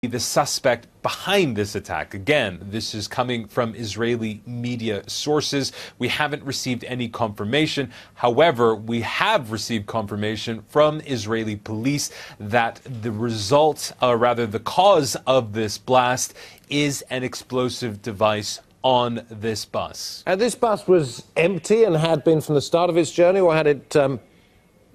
the suspect behind this attack. Again, this is coming from Israeli media sources. We haven't received any confirmation. However, we have received confirmation from Israeli police that the result, or rather the cause of this blast, is an explosive device on this bus. And this bus was empty and had been from the start of its journey, or had it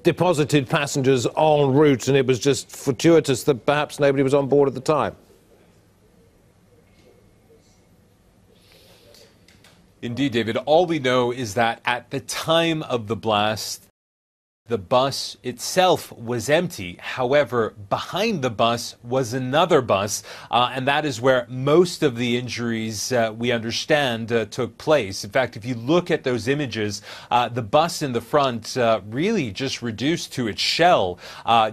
deposited passengers en route and it was just fortuitous that perhaps nobody was on board at the time? Indeed, David. All we know is that at the time of the blast, the bus itself was empty. However, behind the bus was another bus, and that is where most of the injuries, we understand, took place. In fact, if you look at those images, the bus in the front really just reduced to its shell,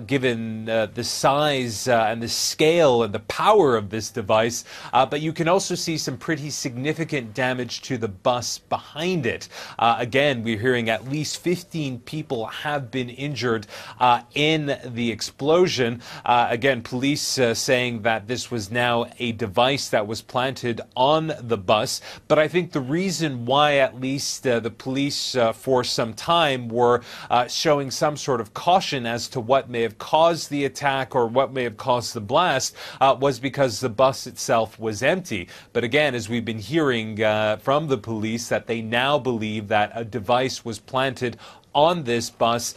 given the size and the scale and the power of this device. But you can also see some pretty significant damage to the bus behind it. Again, we're hearing at least 15 people have been injured in the explosion. Again, police saying that this was now a device that was planted on the bus. But I think the reason why at least the police for some time were showing some sort of caution as to what may have caused the attack or what may have caused the blast was because the bus itself was empty. But again, as we've been hearing from the police, that they now believe that a device was planted on this bus,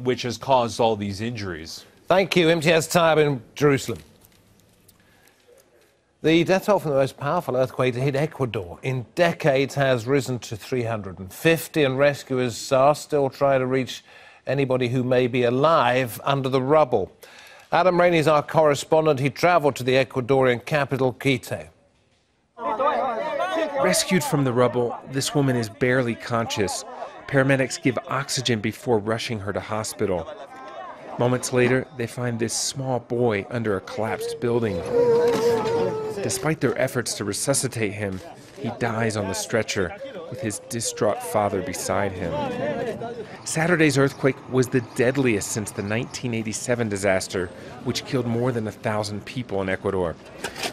which has caused all these injuries. Thank you, MTS Taib in Jerusalem. The death toll from the most powerful earthquake to hit Ecuador in decades has risen to 350, and rescuers are still trying to reach anybody who may be alive under the rubble. Adam Rainey is our correspondent. He travelled to the Ecuadorian capital, Quito. Rescued from the rubble, this woman is barely conscious. Paramedics give oxygen before rushing her to hospital. Moments later, they find this small boy under a collapsed building. Despite their efforts to resuscitate him, he dies on the stretcher with his distraught father beside him. Saturday's earthquake was the deadliest since the 1987 disaster, which killed more than 1,000 people in Ecuador.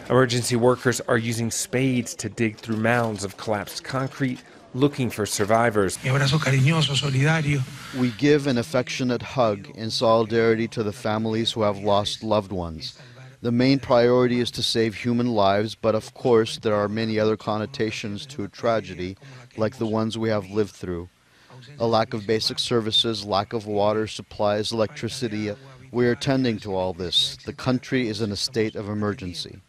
Emergency workers are using spades to dig through mounds of collapsed concrete, looking for survivors. We give an affectionate hug in solidarity to the families who have lost loved ones. The main priority is to save human lives, but of course there are many other connotations to a tragedy, like the ones we have lived through. A lack of basic services, lack of water, supplies, electricity. We are tending to all this. The country is in a state of emergency.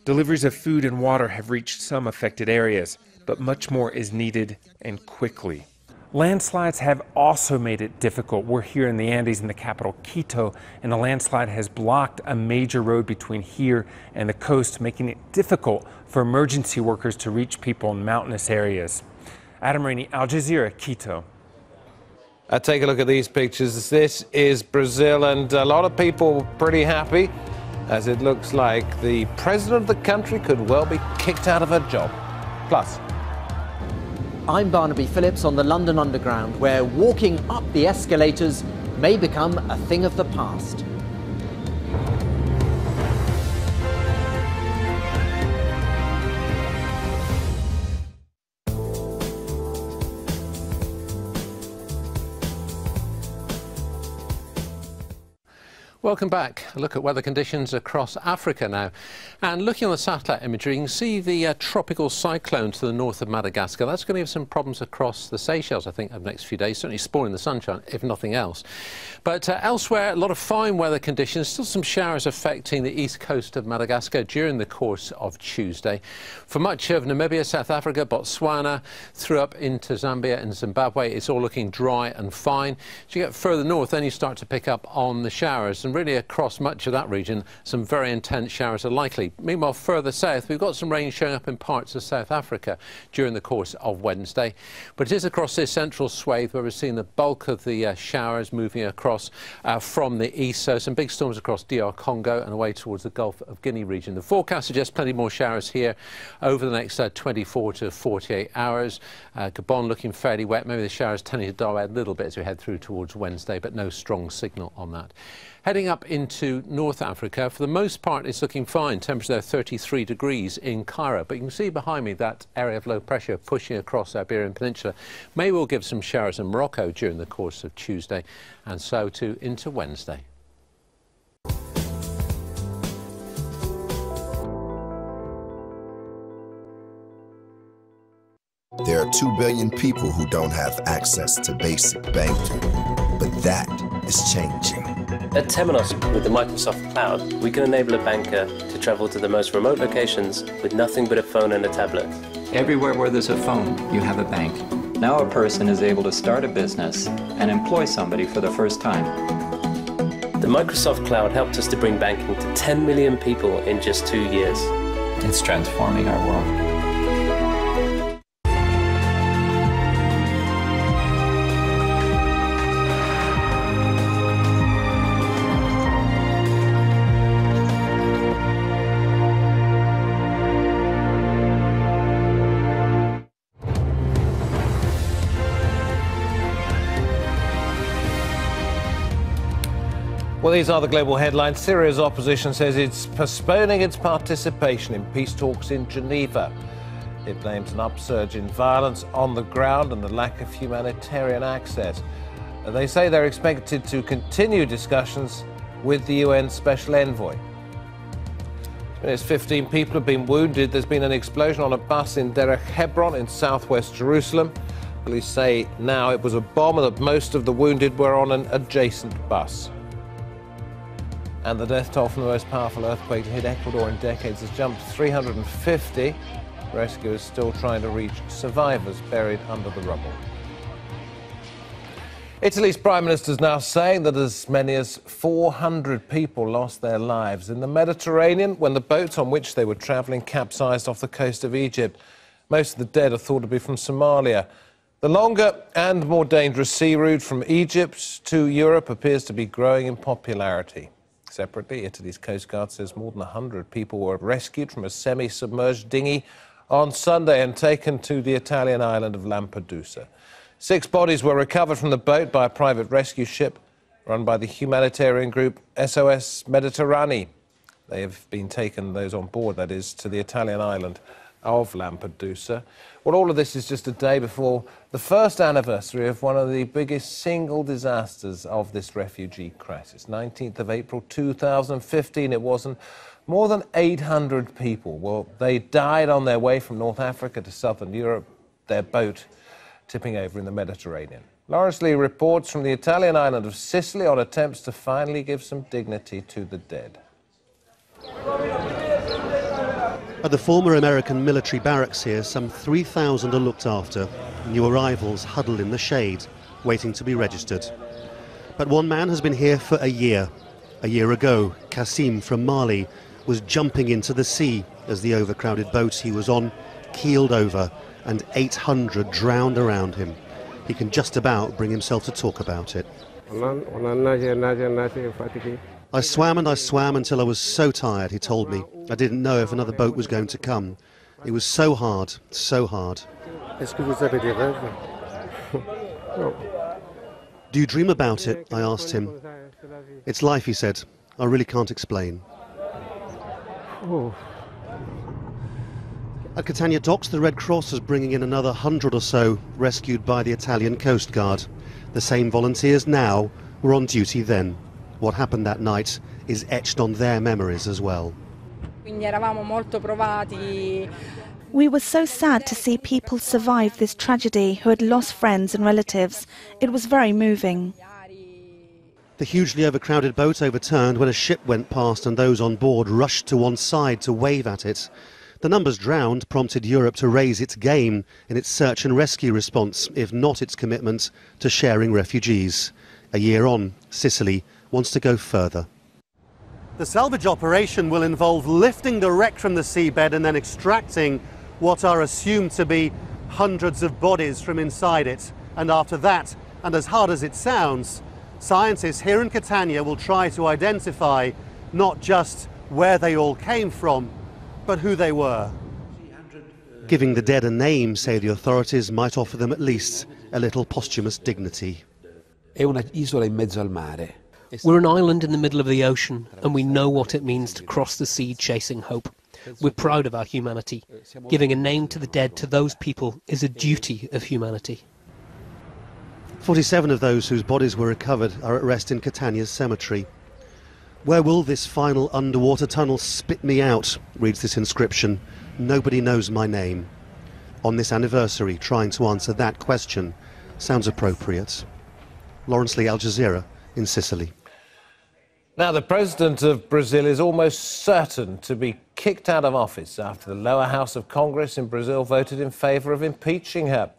Deliveries of food and water have reached some affected areas, but much more is needed, and quickly. Landslides have also made it difficult. We're here in the Andes in the capital, Quito, and a landslide has blocked a major road between here and the coast, making it difficult for emergency workers to reach people in mountainous areas. Adam Rainey, Al Jazeera, Quito. Take a look at these pictures. This is Brazil, and a lot of people pretty happy, as it looks like the president of the country could well be kicked out of her job. Plus, I'm Barnaby Phillips on the London Underground, where walking up the escalators may become a thing of the past. Welcome back. A look at weather conditions across Africa now. And looking on the satellite imagery, you can see the tropical cyclone to the north of Madagascar. That's going to give some problems across the Seychelles, I think, over the next few days, certainly spoiling the sunshine, if nothing else. But elsewhere, a lot of fine weather conditions, still some showers affecting the east coast of Madagascar during the course of Tuesday. For much of Namibia, South Africa, Botswana, through up into Zambia and Zimbabwe, it's all looking dry and fine. As you get further north, then you start to pick up on the showers. And really across much of that region, some very intense showers are likely. Meanwhile, further south, we've got some rain showing up in parts of South Africa during the course of Wednesday. But it is across this central swathe where we're seeing the bulk of the showers moving across from the east. So some big storms across DR Congo and away towards the Gulf of Guinea region. The forecast suggests plenty more showers here over the next 24 to 48 hours. Gabon looking fairly wet. Maybe the showers tending to die away a little bit as we head through towards Wednesday, but no strong signal on that. Heading heading up into North Africa. For the most part, it's looking fine. Temperature there 33 degrees in Cairo. But you can see behind me that area of low pressure pushing across the Iberian Peninsula. May well give some showers in Morocco during the course of Tuesday, and so too into Wednesday. There are 2 billion people who don't have access to basic banking, but that is changing. At Temenos, with the Microsoft Cloud, we can enable a banker to travel to the most remote locations with nothing but a phone and a tablet. Everywhere where there's a phone, you have a bank. Now a person is able to start a business and employ somebody for the first time. The Microsoft Cloud helped us to bring banking to 10 million people in just 2 years. It's transforming our world. Well, these are the global headlines. Syria's opposition says it's postponing its participation in peace talks in Geneva. It blames an upsurge in violence on the ground and the lack of humanitarian access. They say they're expected to continue discussions with the UN Special Envoy. As 15 people have been wounded, there's been an explosion on a bus in Derech Hebron in southwest Jerusalem. Police say now it was a bomb and that most of the wounded were on an adjacent bus. And the death toll from the most powerful earthquake to hit Ecuador in decades has jumped to 350. Rescuers still trying to reach survivors buried under the rubble. Italy's Prime Minister is now saying that as many as 400 people lost their lives in the Mediterranean when the boats on which they were travelling capsized off the coast of Egypt. Most of the dead are thought to be from Somalia. The longer and more dangerous sea route from Egypt to Europe appears to be growing in popularity. Separately, Italy's Coast Guard says more than 100 people were rescued from a semi-submerged dinghy on Sunday and taken to the Italian island of Lampedusa. 6 bodies were recovered from the boat by a private rescue ship run by the humanitarian group SOS Mediterranee. They have been taken, those on board, that is, to the Italian island of Lampedusa. Well, all of this is just a day before the first anniversary of one of the biggest single disasters of this refugee crisis. 19th of April 2015 it was, and more than 800 people, well, they died on their way from North Africa to southern Europe, their boat tipping over in the Mediterranean. Lawrence Lee reports from the Italian island of Sicily on attempts to finally give some dignity to the dead. At the former American military barracks here, some 3,000 are looked after. New arrivals huddle in the shade, waiting to be registered. But one man has been here for a year. A year ago, Kasim from Mali was jumping into the sea as the overcrowded boat he was on keeled over and 800 drowned around him. He can just about bring himself to talk about it. I swam until I was so tired, he told me. I didn't know if another boat was going to come. It was so hard, so hard. Do you dream about it? I asked him. It's life, he said. I really can't explain. At Catania docks, the Red Cross is bringing in another 100 or so rescued by the Italian Coast Guard. The same volunteers now were on duty then. What happened that night is etched on their memories as well. We were so sad to see people survive this tragedy who had lost friends and relatives. It was very moving. The hugely overcrowded boat overturned when a ship went past and those on board rushed to one side to wave at it. The numbers drowned prompted Europe to raise its game in its search and rescue response, if not its commitment to sharing refugees. A year on, Sicily wants to go further. The salvage operation will involve lifting the wreck from the seabed and then extracting what are assumed to be hundreds of bodies from inside it. And after that, and as hard as it sounds, scientists here in Catania will try to identify not just where they all came from, but who they were. Giving the dead a name, say the authorities, might offer them at least a little posthumous dignity. È un'isola in mezzo al mare. We're an island in the middle of the ocean, and we know what it means to cross the sea chasing hope. We're proud of our humanity. Giving a name to the dead to those people is a duty of humanity. 47 of those whose bodies were recovered are at rest in Catania's cemetery. Where will this final underwater tunnel spit me out, reads this inscription. Nobody knows my name. On this anniversary, trying to answer that question sounds appropriate. Lawrence Lee, Al Jazeera, in Sicily. Now, the president of Brazil is almost certain to be kicked out of office after the lower house of Congress in Brazil voted in favour of impeaching her.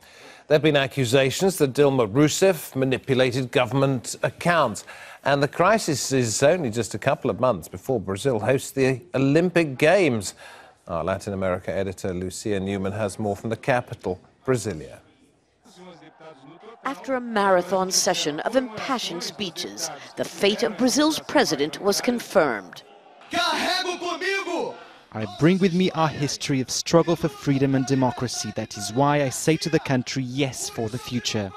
There have been accusations that Dilma Rousseff manipulated government accounts. And the crisis is only just a couple of months before Brazil hosts the Olympic Games. Our Latin America editor, Lucia Newman, has more from the capital, Brasilia. After a marathon session of impassioned speeches, the fate of Brazil's president was confirmed. I bring with me our history of struggle for freedom and democracy. That is why I say to the country, yes for the future.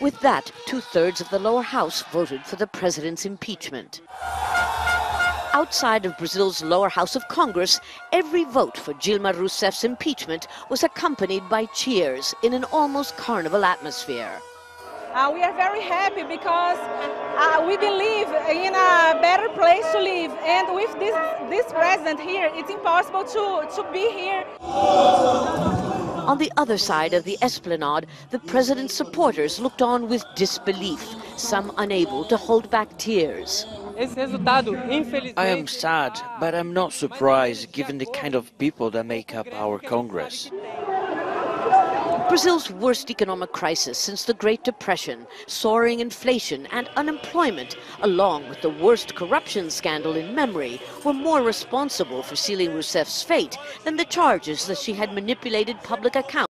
With that, 2/3 of the lower house voted for the president's impeachment. Outside of Brazil's lower house of Congress, every vote for Dilma Rousseff's impeachment was accompanied by cheers in an almost carnival atmosphere. We are very happy because we believe in a better place to live, and with this president here, it's impossible to be here. On the other side of the esplanade, the president's supporters looked on with disbelief, some unable to hold back tears. I am sad, but I'm not surprised given the kind of people that make up our Congress. Brazil's worst economic crisis since the Great Depression, soaring inflation and unemployment, along with the worst corruption scandal in memory, were more responsible for sealing Rousseff's fate than the charges that she had manipulated public accounts.